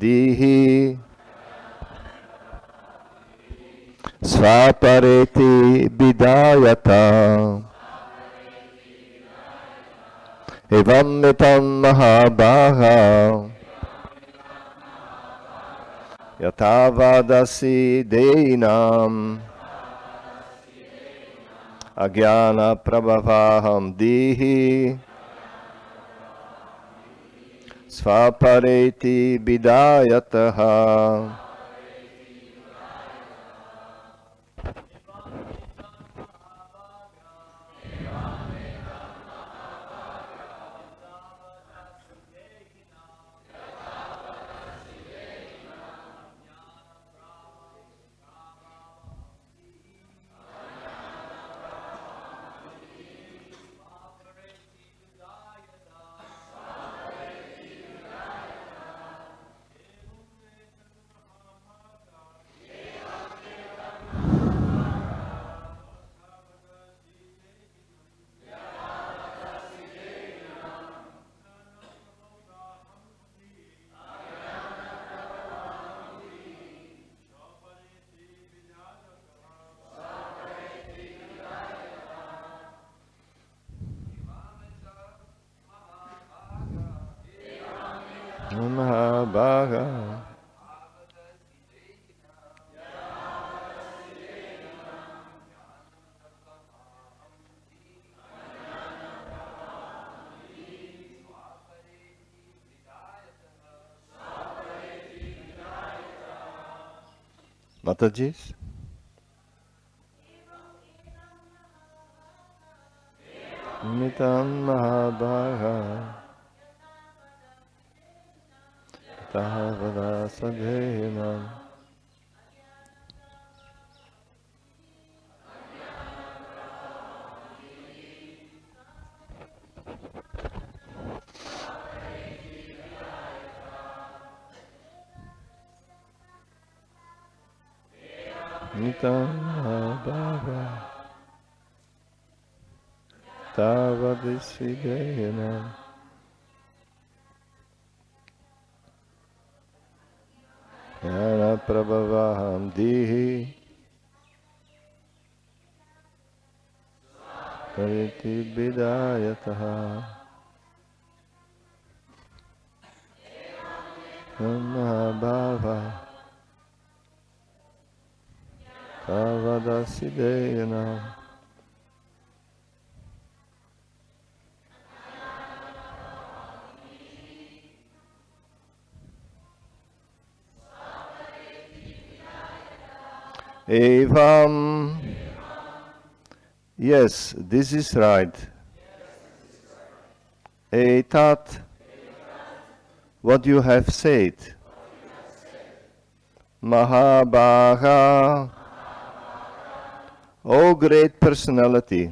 dihi svapareti bidayata evam mitam mahabhaga yatavadasi deinam agyana prabhavaham dihi svapareti bidayataha. Mahabhaga Mataji's Mitam Mahabhaga Tavada Sadhenam Mitam Mahabhaga Tavadisidenam Yana Prabhavaham Dihi Kariti Bidayataha Mahabhava Tavadasidenam Evam. Yes, this is right. Etat. What you have said. Mahabhaga. O great personality.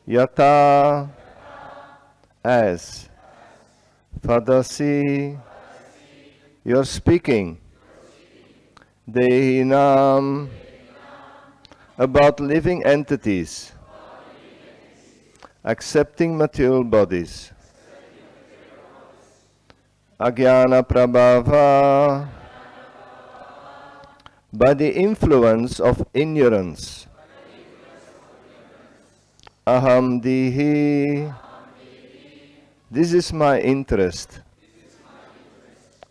Yata. As. Vadasi. You're speaking. Dehinam, about living entities, accepting material bodies. Agyana prabhava, by the influence of ignorance. Aham dihi, this is my interest.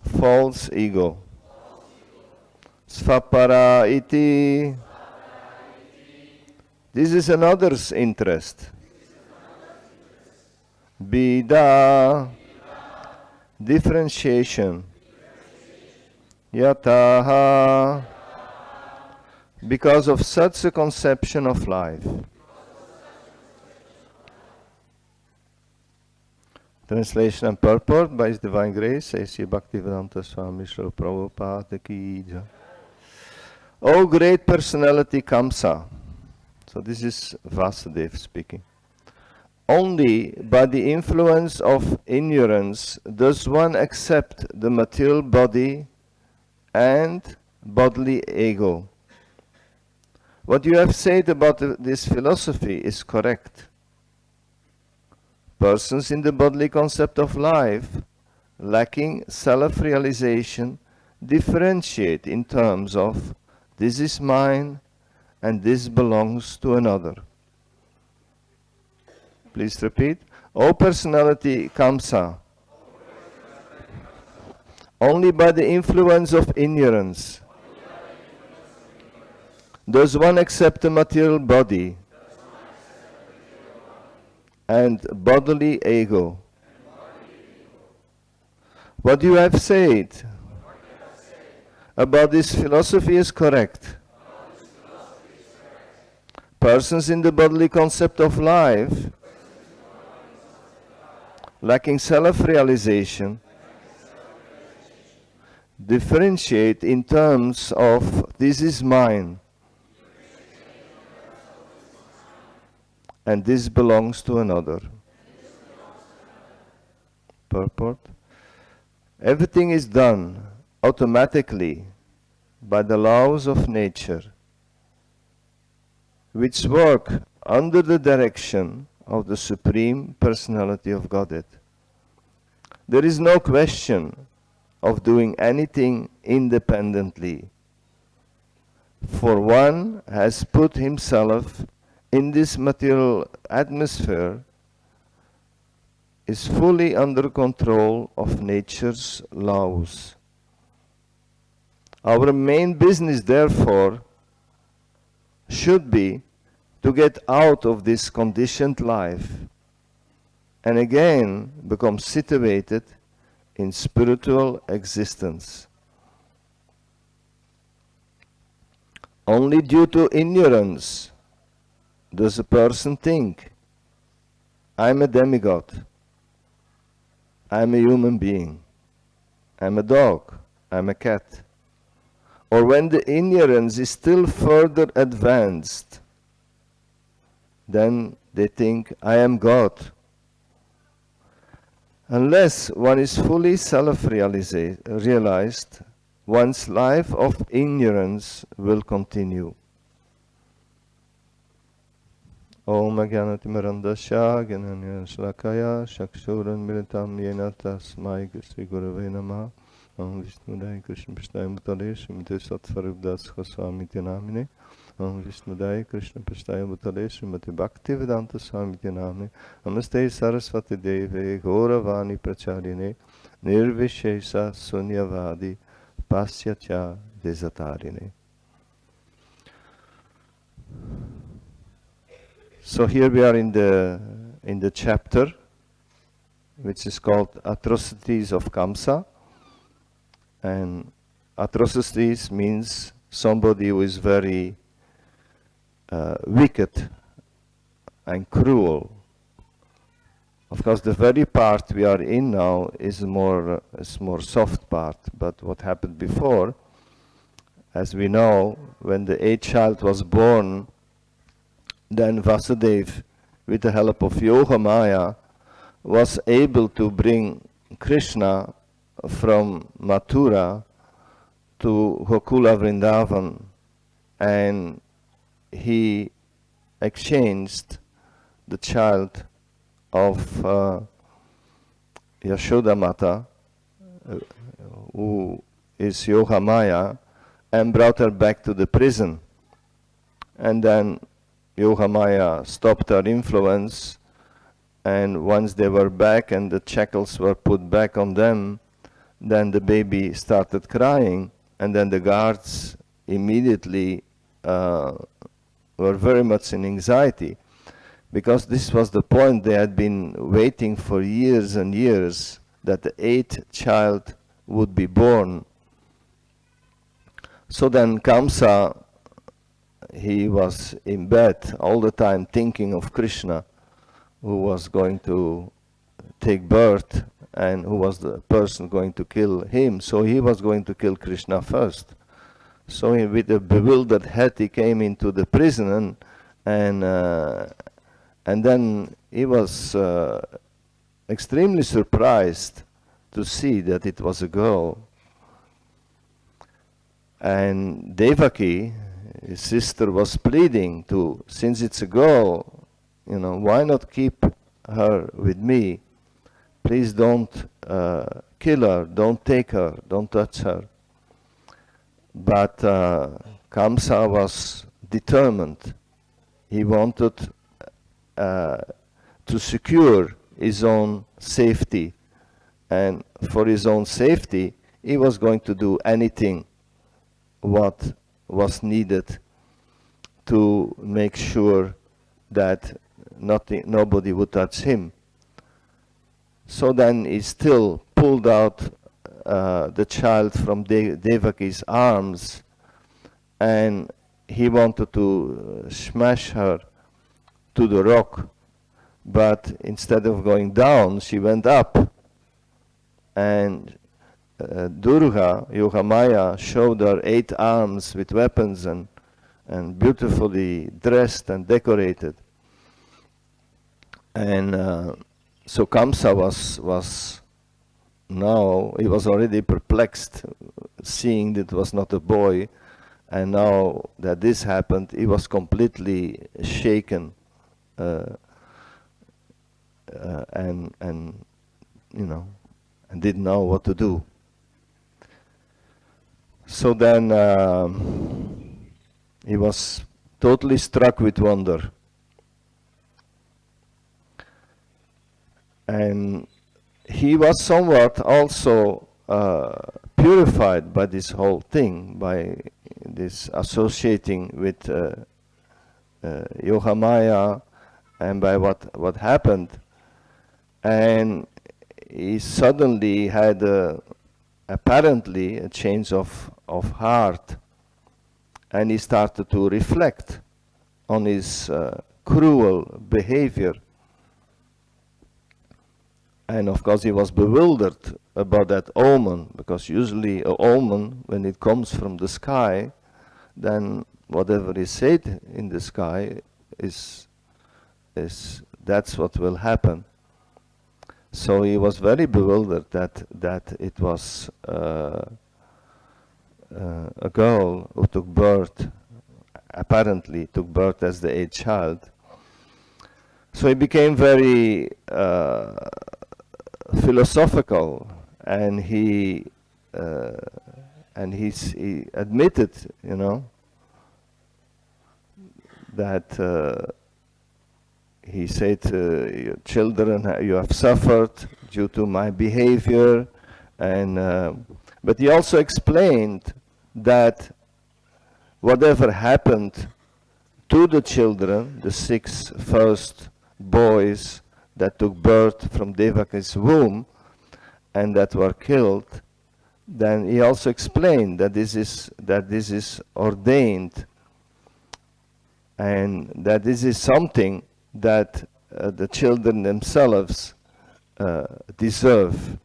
False ego. Svapara iti. This is another's interest. Bida. Differentiation. Yataha. Because of such a conception of life. Translation and purport by His Divine Grace, A.C. Bhaktivedanta Swami Srila Prabhupada Ki Jai. O great personality Kamsa. So this is Vasudev speaking. Only by the influence of ignorance does one accept the material body and bodily ego. What you have said about this philosophy is correct. Persons in the bodily concept of life lacking self-realization, differentiate in terms of this is mine and this belongs to another. Please repeat. O personality Kamsa, only by the influence of ignorance does one accept a material body and bodily ego. What you have said about this philosophy is correct. Persons in the bodily concept of life, lacking self-realization, differentiate in terms of this is mine and this belongs to another. Purport. Everything is done automatically by the laws of nature, which work under the direction of the Supreme Personality of Godhead. There is no question of doing anything independently, for one has put himself in this material atmosphere, is fully under control of nature's laws. Our main business, therefore, should be to get out of this conditioned life and again become situated in spiritual existence. Only due to ignorance does a person think, I'm a demigod, I'm a human being, I'm a dog, I'm a cat. Or when the ignorance is still further advanced, then they think, I am God. Unless one is fully self-realized, one's life of ignorance will continue. Om Jnanatimirandasya Jnananya Shlakaya Chakshuran Militam Yena Tasmai Sri Gurave Namaha. Om Vishnudaya Krishna Prasthaya Bhutale Srimate Sattvarupdas Goswami Namine. Om Vishnudaya Krishna Prasthaya Bhutale Srimate Bhaktivedanta Swami Namine. Namaste Saraswati Deve Gauravani Pracharine Nirvishesha Sunyavadi Pasyatya Desatarine. So here we are in the chapter which is called Atrocities of Kamsa. And atrocities means somebody who is very wicked and cruel. Of course, the very part we are in now is more soft part. But what happened before, as we know, when the 8th child was born, then Vasudeva, with the help of Yoga Maya, was able to bring Krishna from Mathura to Gokula Vrindavan, and he exchanged the child of Yashoda Mata, who is Yoga Maya, and brought her back to the prison. And then Yoga Maya stopped her influence, and once they were back and the shackles were put back on them, then the baby started crying, and then the guards immediately were very much in anxiety, because this was the point they had been waiting for years and years, that the 8th child would be born. So then Kamsa, he was in bed all the time thinking of Krishna, who was going to take birth and who was the person going to kill him. So he was going to kill Krishna first. So with a bewildered head he came into the prison, and then he was extremely surprised to see that it was a girl. And Devaki, his sister, was pleading to, since it's a girl, why not keep her with me please don't kill her, don't take her, don't touch her. But Kamsa was determined. He wanted to secure his own safety. And for his own safety, he was going to do anything what was needed to make sure that nobody would touch him. So then he still pulled out the child from Devaki's arms, and he wanted to smash her to the rock, but instead of going down, she went up. And Durga, Yogamaya, showed her 8 arms with weapons and beautifully dressed and decorated. And so Kamsa was now, he was already perplexed, seeing that it was not a boy, and now that this happened, he was completely shaken, and you know, and didn't know what to do. So then he was totally struck with wonder. And he was somewhat also purified by this whole thing, by this associating with Yogamaya and by what happened. And he suddenly had apparently a change of heart, and he started to reflect on his cruel behavior. And of course he was bewildered about that omen, because usually an omen, when it comes from the sky, then whatever is said in the sky is that's what will happen. So he was very bewildered that it was a girl who took birth, apparently took birth as the 8th child. So he became very philosophical, and he admitted, you know, that he said, children, you have suffered due to my behavior, and but he also explained that whatever happened to the children, the 6 first boys that took birth from Devaki's womb and that were killed, then he also explained that this is ordained, and that this is something that the children themselves deserve.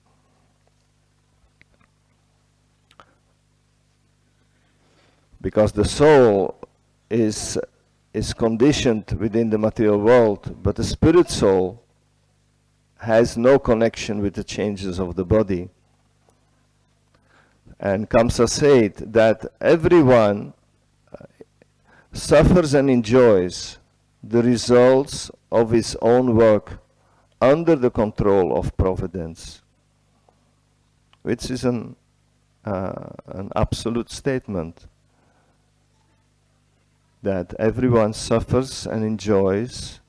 Because the soul is conditioned within the material world, but the spirit soul has no connection with the changes of the body. And Kamsa said that everyone suffers and enjoys the results of his own work under the control of providence, which is an absolute statement, that everyone suffers and enjoys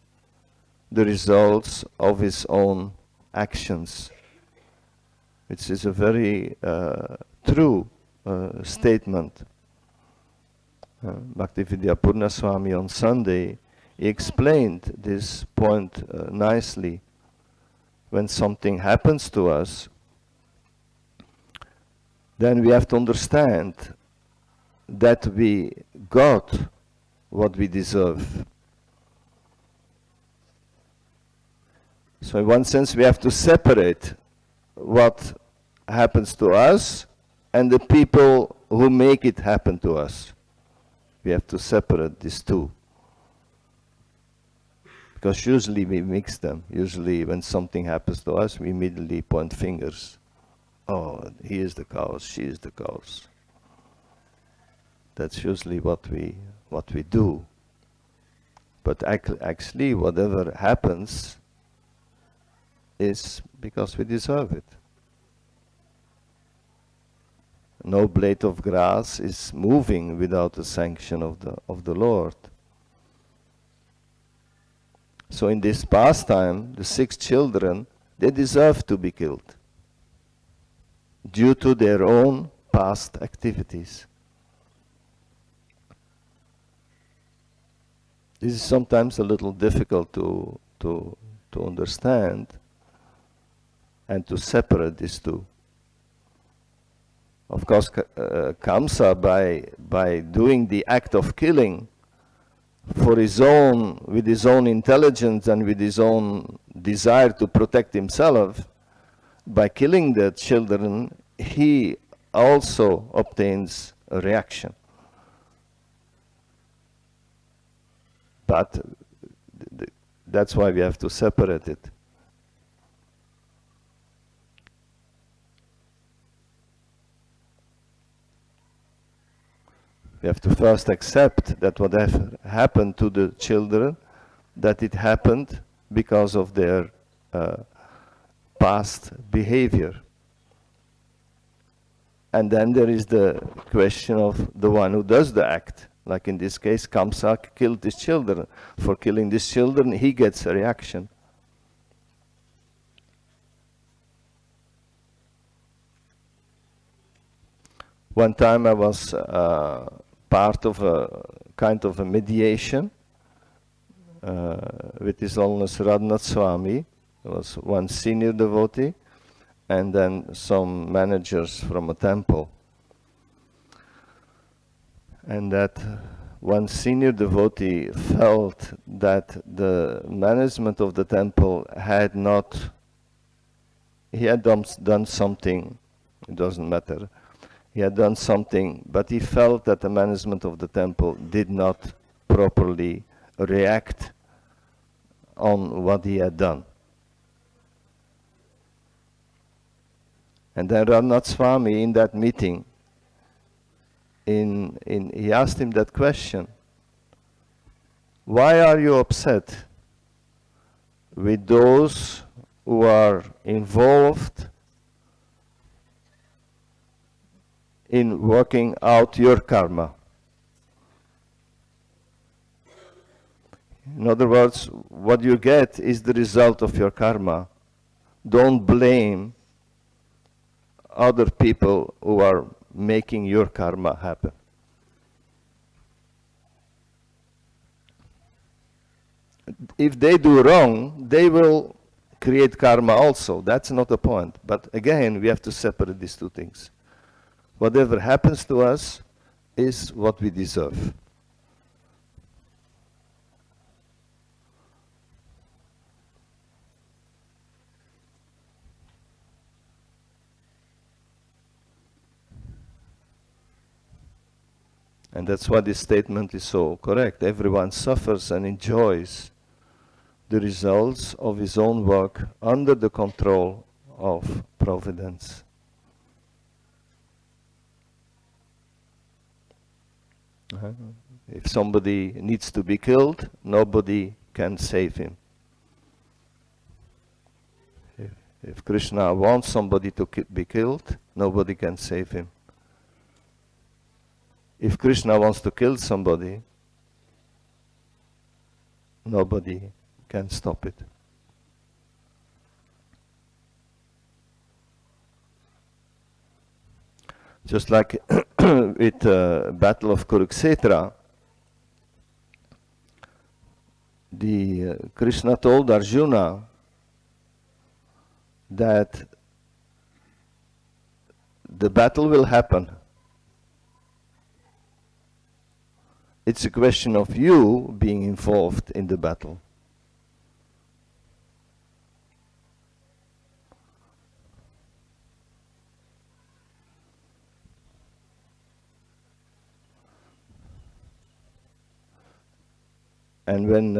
the results of his own actions, which is a very true statement. Bhaktivedanta Purna Swami on Sunday, he explained this point nicely. When something happens to us, then we have to understand that we got what we deserve. So in one sense we have to separate what happens to us and the people who make it happen to us. We have to separate these two. Because usually we mix them. Usually when something happens to us, we immediately point fingers. Oh, he is the cause, she is the cause. That's usually what we do. But actually whatever happens is because we deserve it. No blade of grass is moving without the sanction of the Lord. So in this pastime, the 6 children, they deserve to be killed due to their own past activities. This is sometimes a little difficult to understand and to separate these two. Of course, Kamsa, by doing the act of killing for with his own intelligence and with his own desire to protect himself, by killing the children, he also obtains a reaction. But that's why we have to separate it. We have to first accept that whatever happened to the children, that it happened because of their past behavior. And then there is the question of the one who does the act. Like in this case, Kamsa killed his children. For killing these children, he gets a reaction. One time I was part of a kind of a mediation with His Holiness Radhanath Swami. There was one senior devotee and then some managers from a temple. And that one senior devotee felt that the management of the temple had not, he had done something, it doesn't matter, he had done something, but he felt that the management of the temple did not properly react on what he had done. And then Radhanath Swami in that meeting, he asked him that question: why are you upset with those who are involved in working out your karma? In other words, what you get is the result of your karma. Don't blame other people who are making your karma happen. If they do wrong, they will create karma also. That's not the point. But again, we have to separate these two things. Whatever happens to us is what we deserve. And that's why this statement is so correct. Everyone suffers and enjoys the results of his own work under the control of providence. If somebody needs to be killed, nobody can save him. If Krishna wants somebody to be killed, nobody can save him. If Krishna wants to kill somebody, nobody can stop it. Just like with the Battle of Kurukshetra, Krishna told Arjuna that the battle will happen. It's a question of you being involved in the battle. And when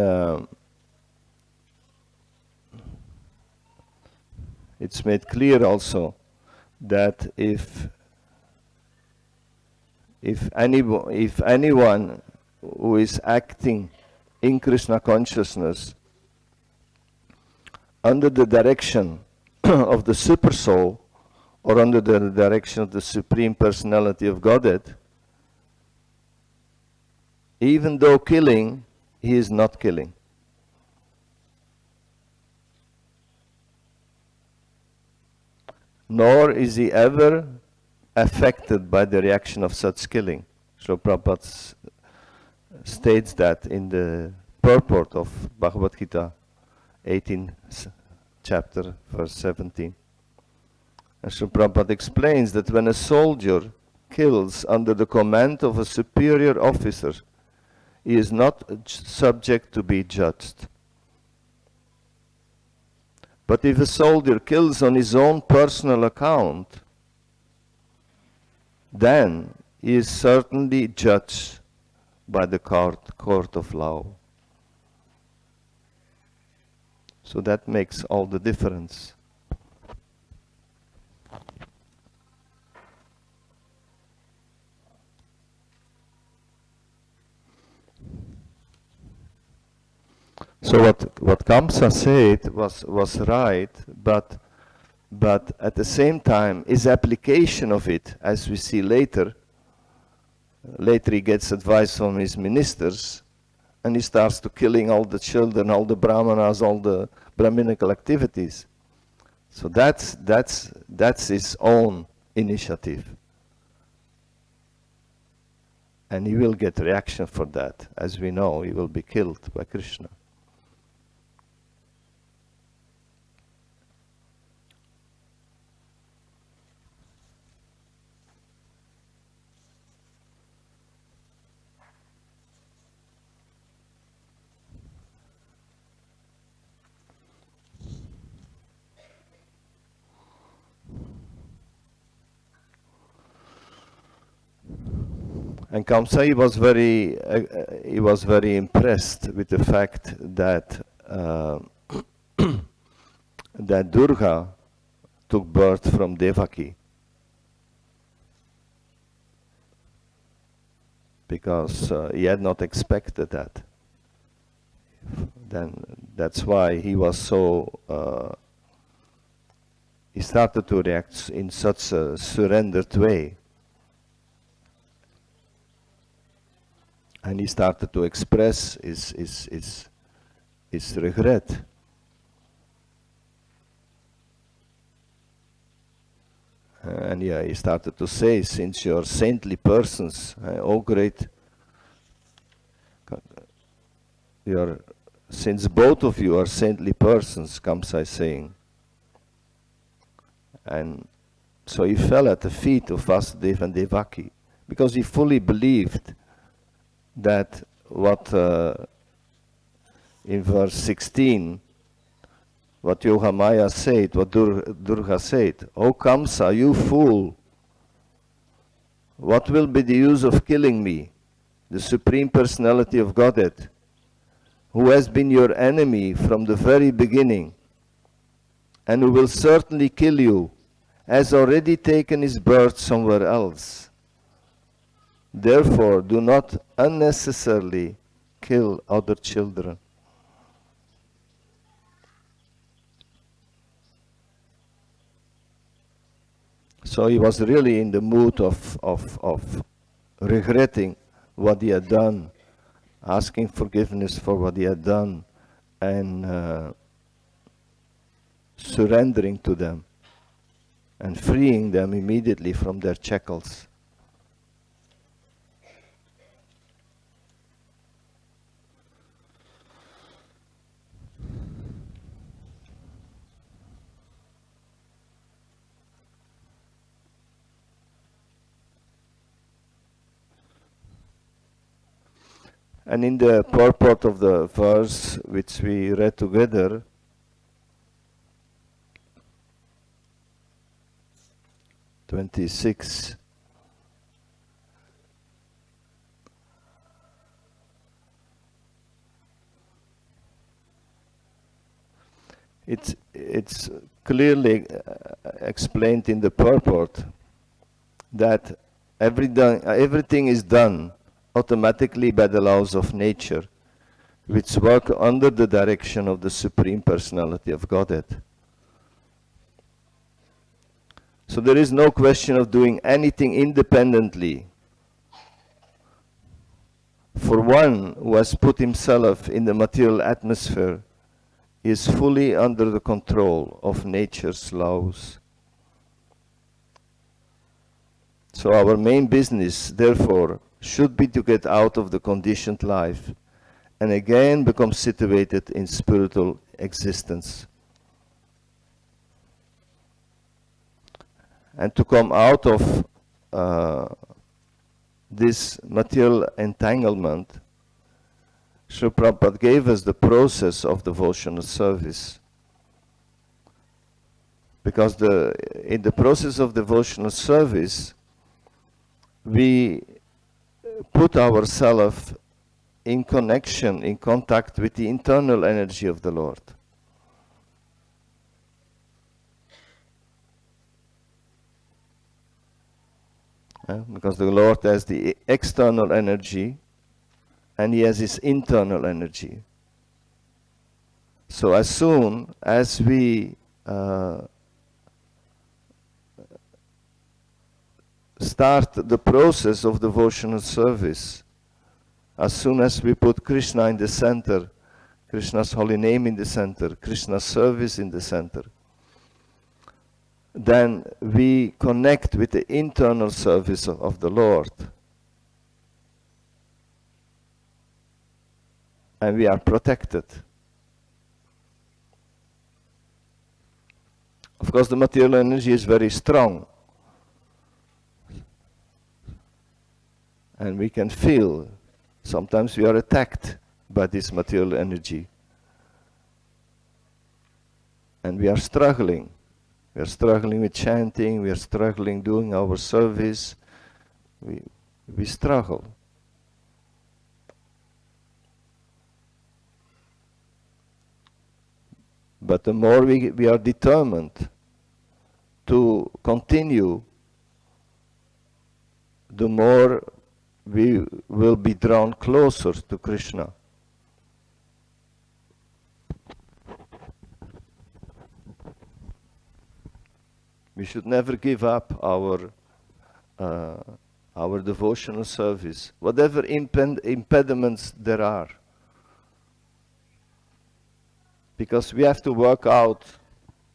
it's made clear also that if anyone who is acting in Krishna consciousness under the direction of the Supersoul, or under the direction of the Supreme Personality of Godhead, even though killing, he is not killing. Nor is he ever affected by the reaction of such killing. Srila Prabhupada states that in the purport of Bhagavad Gita 18th chapter, verse 17. And Srila Prabhupada explains that when a soldier kills under the command of a superior officer, he is not subject to be judged. But if a soldier kills on his own personal account, then he is certainly judged by the court of law. So that makes all the difference. So what Kamsa said was right, but at the same time, his application of it, as we see later he gets advice from his ministers, and he starts to killing all the children, all the brahmanas, all the brahminical activities. So that's his own initiative. And he will get reaction for that. As we know, he will be killed by Krishna. And Kamsa was very impressed with the fact that that Durga took birth from Devaki, because he had not expected that. Then that's why he was so. He started to react in such a surrendered way. And he started to express his regret. And yeah, he started to say, since you're saintly persons, oh great, since both of you are saintly persons, Kamsa is saying. And so he fell at the feet of Vasudeva and Devaki, because he fully believed that what in verse 16, what Yogamaya said, what Durga said, "O Kamsa, you fool, what will be the use of killing me, the Supreme Personality of Godhead, who has been your enemy from the very beginning, and who will certainly kill you, has already taken his birth somewhere else. Therefore, do not unnecessarily kill other children." So he was really in the mood of regretting what he had done, asking forgiveness for what he had done, and surrendering to them and freeing them immediately from their shackles. And in the purport of the verse which we read together, (26), it's clearly explained in the purport that everything is done automatically by the laws of nature, which work under the direction of the Supreme Personality of Godhead. So there is no question of doing anything independently. For one who has put himself in the material atmosphere is fully under the control of nature's laws. So our main business, therefore, should be to get out of the conditioned life and again become situated in spiritual existence. And to come out of this material entanglement, Srila Prabhupada gave us the process of devotional service. Because in the process of devotional service, we put ourselves in connection, in contact with the internal energy of the Lord. Because the Lord has the external energy and He has His internal energy. So as soon as we start the process of devotional service, as soon as we put Krishna in the center, Krishna's holy name in the center, Krishna's service in the center, then we connect with the internal service of the Lord. And we are protected. Of course, the material energy is very strong. And we can feel, sometimes we are attacked by this material energy. And we are struggling. We are struggling with chanting, we are struggling doing our service. We struggle. But the more we are determined to continue, the more we will be drawn closer to Krishna. We should never give up our devotional service, whatever impediments there are. Because we have to work out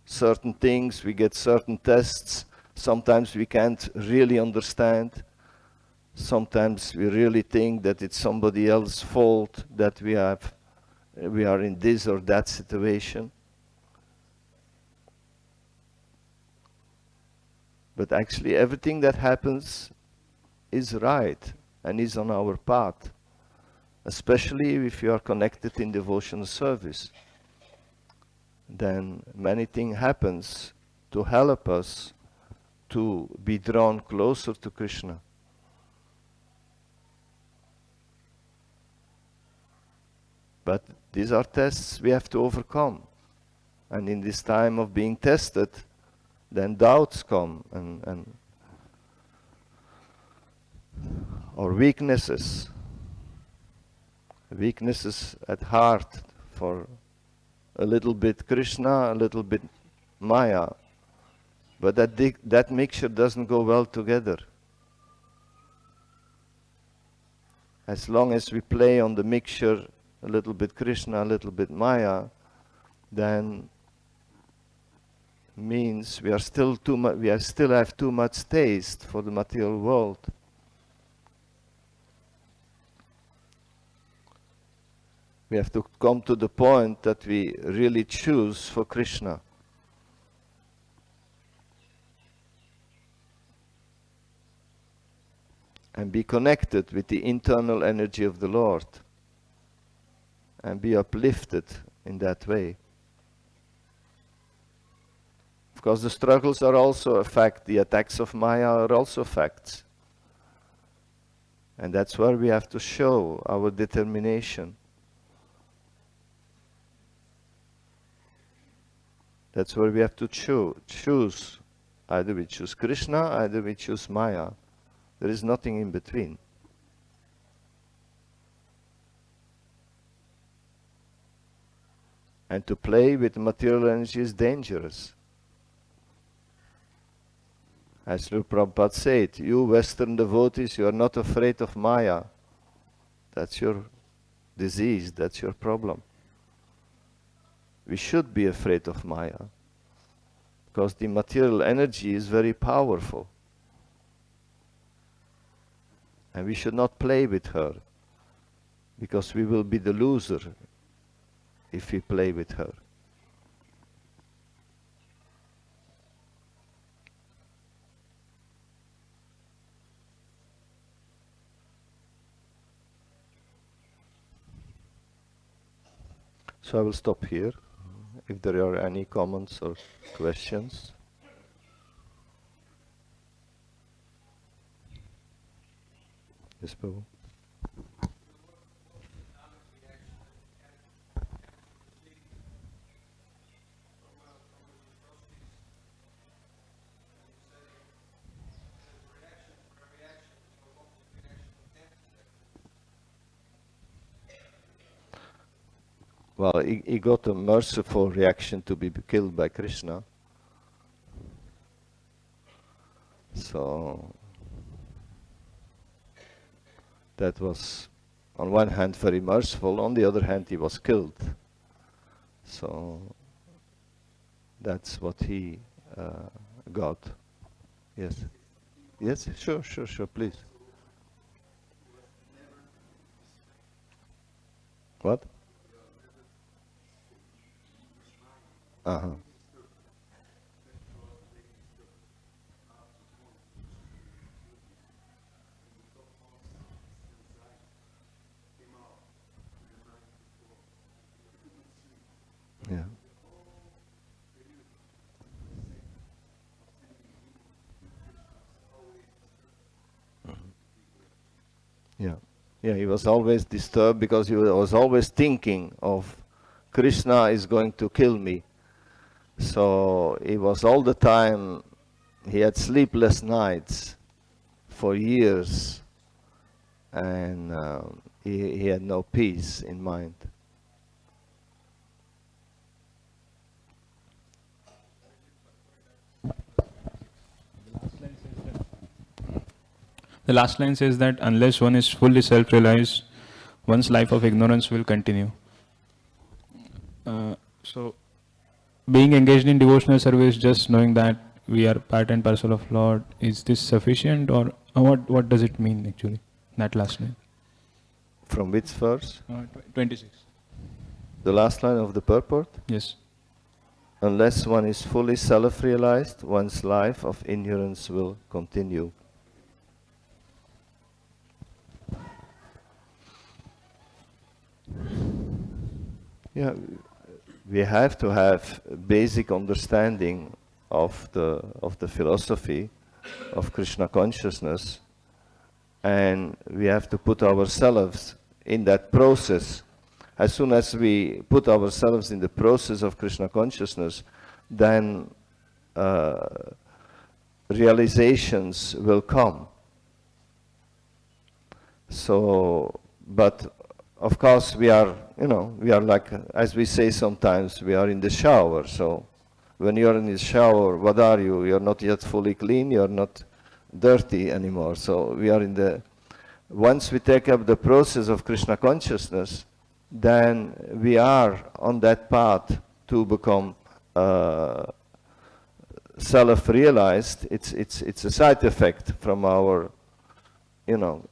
certain things, we get certain tests, sometimes we can't really understand, sometimes we really think that it's somebody else's fault that we are in this or that situation. But actually everything that happens is right and is on our path, especially if you are connected in devotional service. Then many things happens to help us to be drawn closer to Krishna. But these are tests we have to overcome. And in this time of being tested, then doubts come and or weaknesses at heart for a little bit Krishna, a little bit Maya. But that mixture doesn't go well together. As long as we play on the mixture, a little bit Krishna, a little bit Maya, then means we still have too much taste for the material world. We have to come to the point that we really choose for Krishna. And be connected with the internal energy of the Lord. And be uplifted in that way. Of course, the struggles are also a fact. The attacks of Maya are also facts. And that's where we have to show our determination. That's where we have to choose. Either we choose Krishna, either we choose Maya. There is nothing in between. And to play with material energy is dangerous. As Srila Prabhupada said, you Western devotees, you are not afraid of Maya. That's your disease, that's your problem. We should be afraid of Maya, because the material energy is very powerful. And we should not play with her, because we will be the loser if we play with her. So I will stop here. If there are any comments or questions. Yes, Prabhu. Well, he got a merciful reaction to be killed by Krishna. So that was, on one hand, very merciful. On the other hand, he was killed. So that's what he got. Yes. Yes, sure, please. What? Uh-huh. Yeah. Yeah. Yeah, he was always disturbed because he was always thinking of Krishna is going to kill me. So he was all the time, he had sleepless nights for years, and he had no peace in mind. The last line says that unless one is fully self-realized, one's life of ignorance will continue. So, being engaged in devotional service, just knowing that we are part and parcel of Lord, is this sufficient, or what does it mean actually? That last line. From which verse? 26. The last line of the purport? Yes. Unless one is fully self-realized, one's life of ignorance will continue. Yeah, we have to have basic understanding of the philosophy of Krishna consciousness, and we have to put ourselves in that process. As soon as we put ourselves in the process of Krishna consciousness, then realizations will come. So, but of course we are, we are like, as we say sometimes, we are in the shower. So when you are in the shower, what are you? You are not yet fully clean, you are not dirty anymore. So we are in the, once we take up the process of Krishna consciousness, then we are on that path to become self-realized. It's a side effect from our,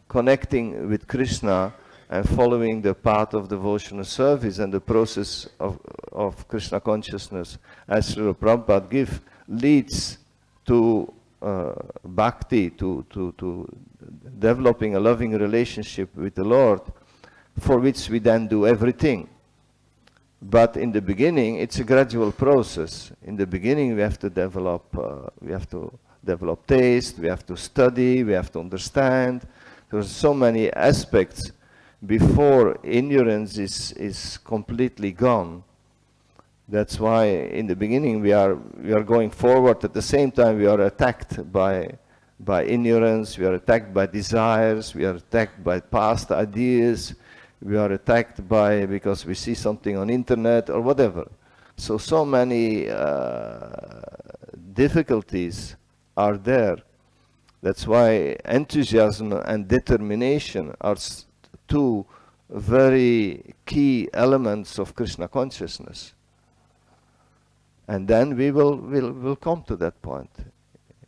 connecting with Krishna and following the path of devotional service and the process of Krishna consciousness, as Srila Prabhupada leads to bhakti, to developing a loving relationship with the Lord, for which we then do everything. But in the beginning, it's a gradual process. In the beginning, we have to develop taste, we have to study, we have to understand. There's so many aspects before ignorance is completely gone. That's why in the beginning we are going forward. At the same time, we are attacked by ignorance, we are attacked by desires, we are attacked by past ideas, we are attacked because we see something on internet or whatever. So many difficulties are there. That's why enthusiasm and determination are two very key elements of Krishna consciousness. And then we will come to that point.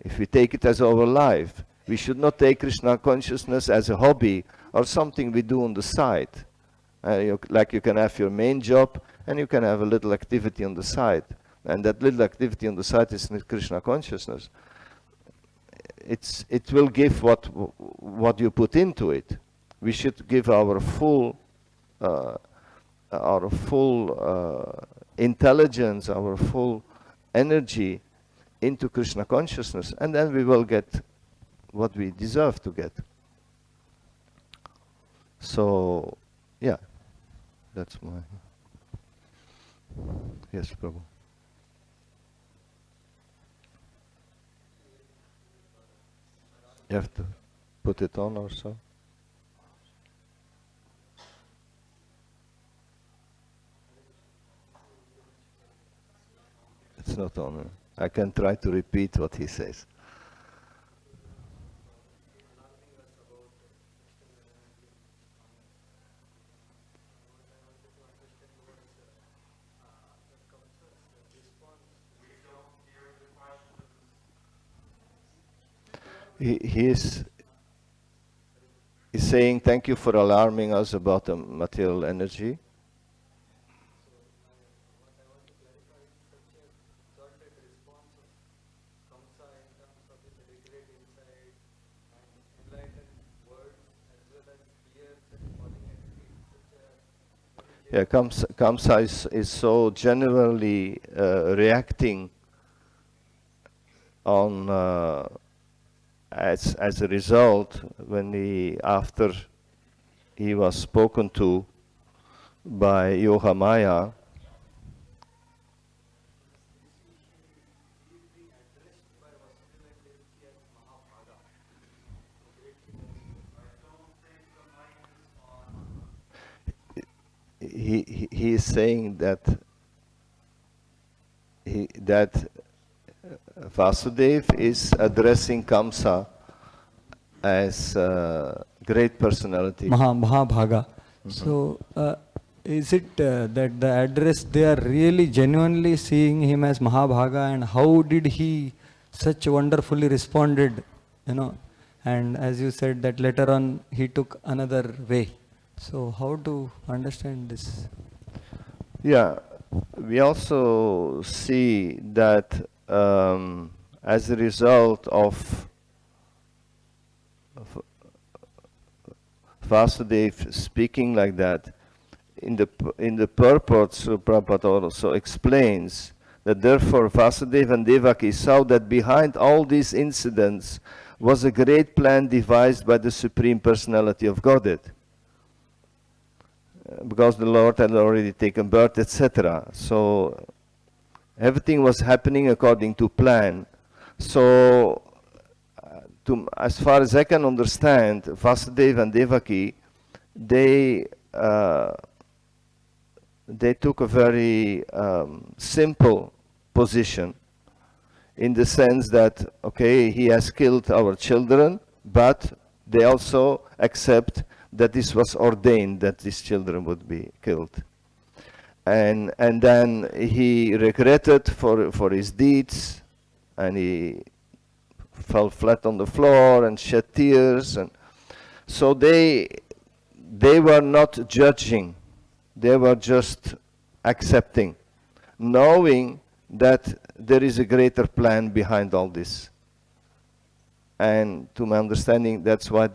If we take it as our life, we should not take Krishna consciousness as a hobby or something we do on the side. Like you can have your main job and you can have a little activity on the side. And that little activity on the side is Krishna consciousness. It will give what you put into it. We should give our full intelligence, our full energy into Krishna consciousness, and then we will get what we deserve to get. So, yeah, that's my... Yes, Prabhu. You have to put it on or so. It's not on. I can try to repeat what he says. He is saying, thank you for alarming us about the material energy. Yeah, Kamsa is so generally reacting on as a result when after he was spoken to by Yoga Maya. He is saying that Vasudev is addressing Kamsa as a great personality. Mahabhaga. So, is it that the address they are really genuinely seeing him as Mahabhaga, and how did he such wonderfully responded, and as you said that later on he took another way. So how to understand this? Yeah, we also see that as a result of Vasudev speaking like that, in the purport, Srila Prabhupada also explains that therefore Vasudeva and Devaki saw that behind all these incidents was a great plan devised by the Supreme Personality of Godhead. Because the Lord had already taken birth, etc. So everything was happening according to plan. So as far as I can understand, Vasudeva and Devaki, they took a very simple position, in the sense that, okay, he has killed our children, but they also accept that this was ordained, that these children would be killed. And then he regretted for his deeds, and he fell flat on the floor and shed tears. And so they were not judging, they were just accepting, knowing that there is a greater plan behind all this. And to my understanding, that's why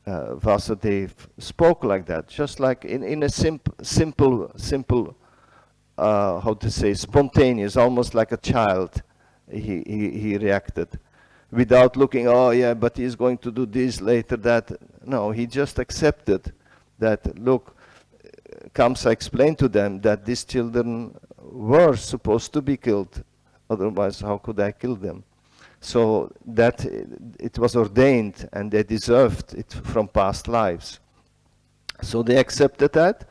Vasudev spoke like that, just like in a simple, how to say, spontaneous, almost like a child. He reacted, without looking, oh yeah, but he's going to do this later, that. No, he just accepted that. Look, Kamsa explained to them that these children were supposed to be killed, otherwise how could I kill them? So that it was ordained and they deserved it from past lives. So they accepted that.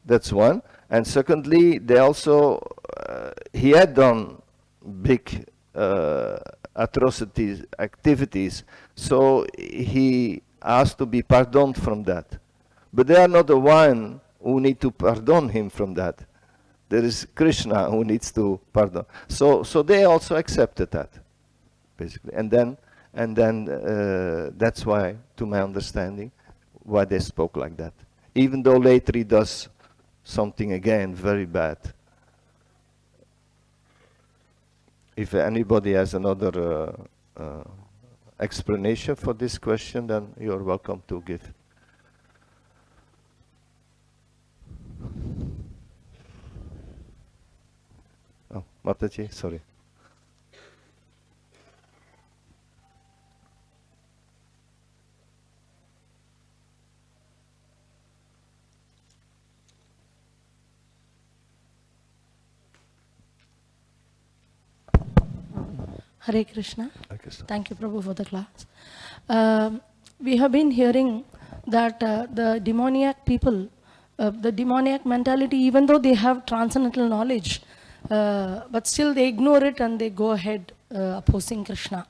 That's one. And secondly, they also, he had done big atrocities, activities. So he asked to be pardoned from that. But they are not the one who need to pardon him from that. There is Krishna who needs to pardon. So they also accepted that, basically. And then that's why, to my understanding, why they spoke like that. Even though later he does something again very bad. If anybody has another explanation for this question, then you're welcome to give. Oh, Mataji, sorry. Hare Krishna. Okay, so. Thank you, Prabhu, for the class. We have been hearing that the demoniac people, the demoniac mentality, even though they have transcendental knowledge, but still they ignore it and they go ahead opposing Krishna.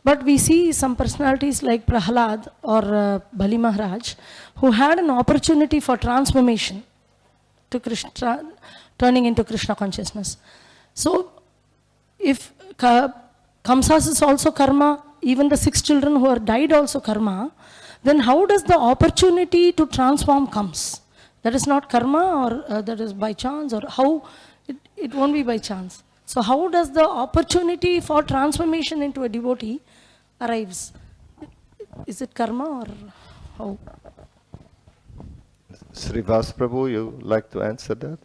But we see some personalities like Prahalad or Bali Maharaj who had an opportunity for transformation to Krishna, turning into Krishna consciousness. So, if Kamsas is also karma, even the 6 children who are died also karma, then how does the opportunity to transform comes? That is not karma, or that is by chance, or how? It won't be by chance. So how does the opportunity for transformation into a devotee arrives? Is it karma or how? Srivas Prabhu, you like to answer that?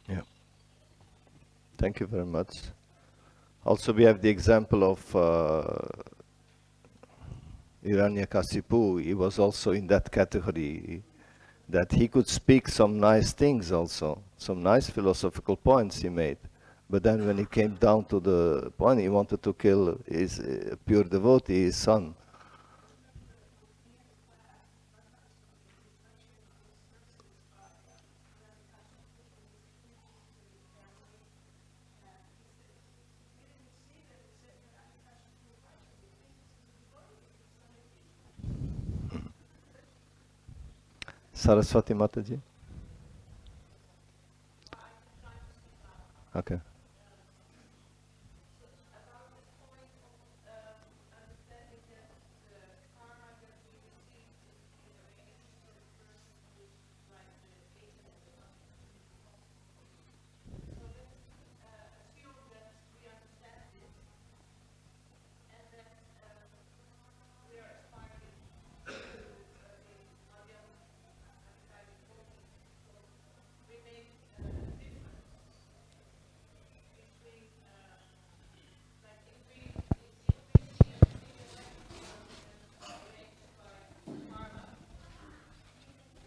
Yeah. Thank you very much. Also, we have the example of Hiranyakasipu. He was also in that category, that he could speak some nice things also, some nice philosophical points he made. But then when he came down to the point, he wanted to kill his pure devotee, his son. Saraswati Mataji? Okay.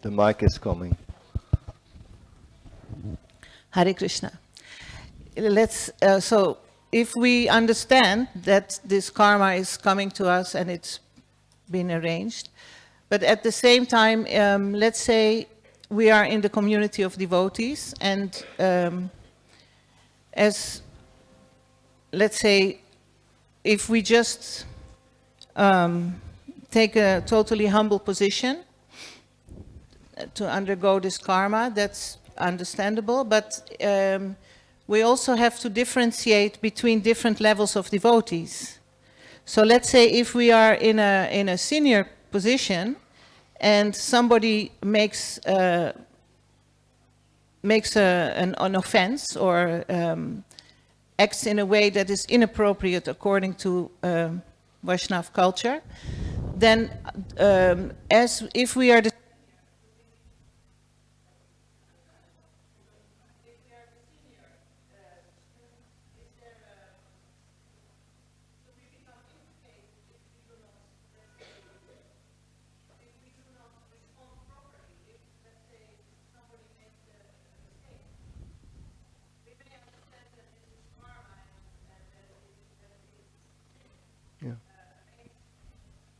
The mic is coming. Hare Krishna. So if we understand that this karma is coming to us and it's been arranged, but at the same time, let's say we are in the community of devotees, and as, let's say, if we just take a totally humble position to undergo this karma, that's understandable, but we also have to differentiate between different levels of devotees. So let's say if we are in a senior position and somebody makes an offense or acts in a way that is inappropriate according to Vaishnava culture, then as if we are the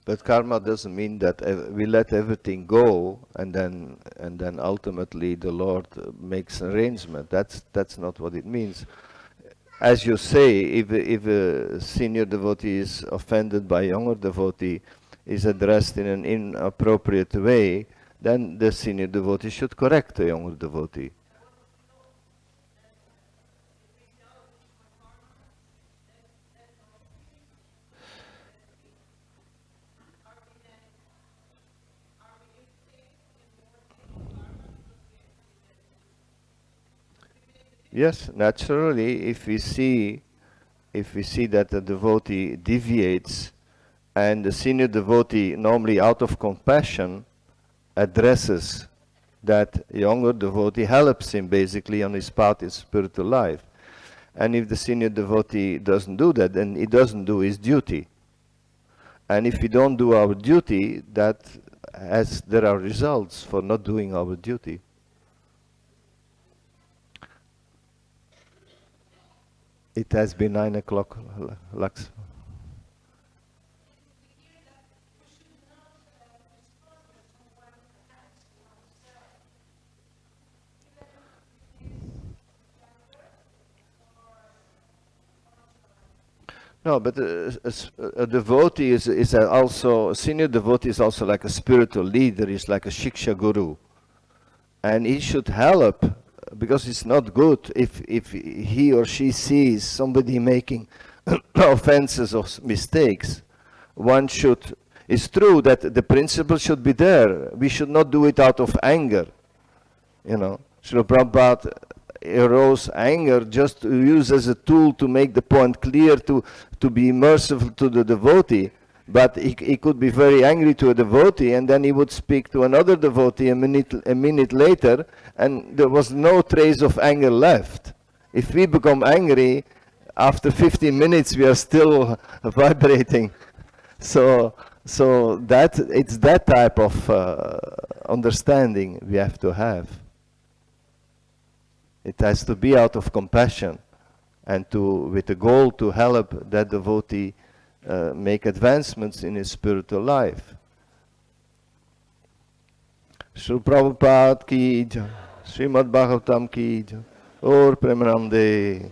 But karma doesn't mean that we let everything go and then ultimately the Lord makes arrangement. That's not what it means. As you say, if a senior devotee is offended by a younger devotee, is addressed in an inappropriate way, then the senior devotee should correct the younger devotee. Yes, naturally, if we see that the devotee deviates, and the senior devotee, normally out of compassion, addresses that younger devotee, helps him basically on his path in spiritual life. And if the senior devotee doesn't do that, then he doesn't do his duty. And if we don't do our duty, there are results for not doing our duty. It has been 9 o'clock, Lux. No, but a devotee is also, a senior devotee is also like a spiritual leader, is like a shiksha guru. And he should help, because it's not good if he or she sees somebody making offenses or mistakes. One should, it's true that the principle should be there. We should not do it out of anger. You know, Srila Prabhupada arose anger just to use as a tool to make the point clear, to be merciful to the devotee. But he could be very angry to a devotee, and then he would speak to another devotee a minute later, and there was no trace of anger left. If we become angry, after 15 minutes we are still vibrating. So that it's that type of understanding we have to have. It has to be out of compassion, and with the goal to help that devotee make advancements in his spiritual life. Srila Prabhupada ki jai, Srimad Bhagavatam ki jai, Or Premanande.